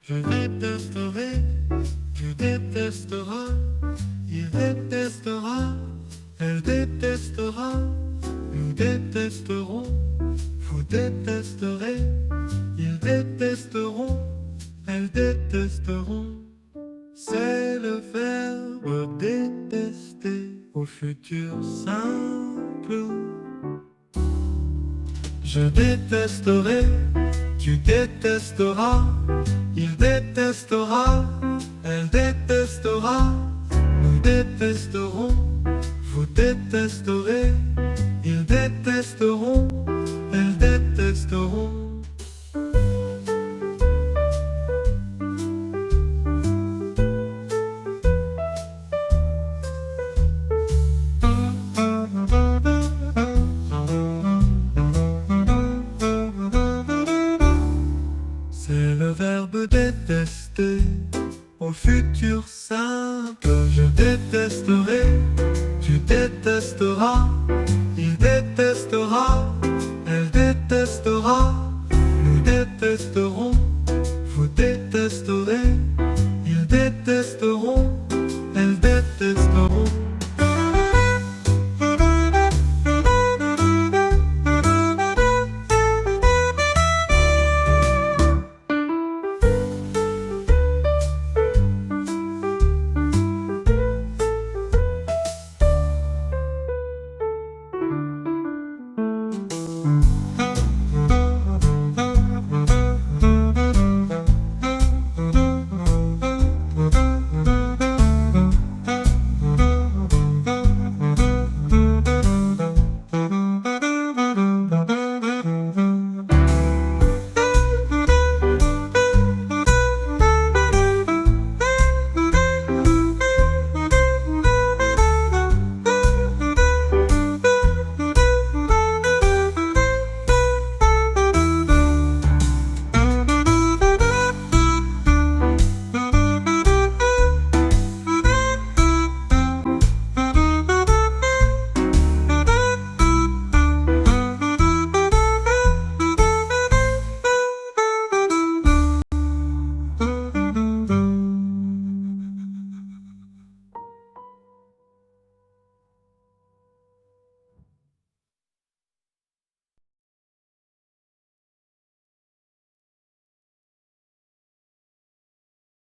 Je détesterai, tu détesteras, il détestera, elle détestera, nous détesterons, vous détesterez, ils détesteront, elles détesteront. C'est le verbe détester au futur simple. Je détesterai, tu détesteras, il détestera, elle détestera, nous détesterons, vous détesterez, ils détesteront, elles détesteront. C'est le verbe détester au futur simple. Je détesterai, tu détesteras, il détestera, elle détestera, nous détesterons,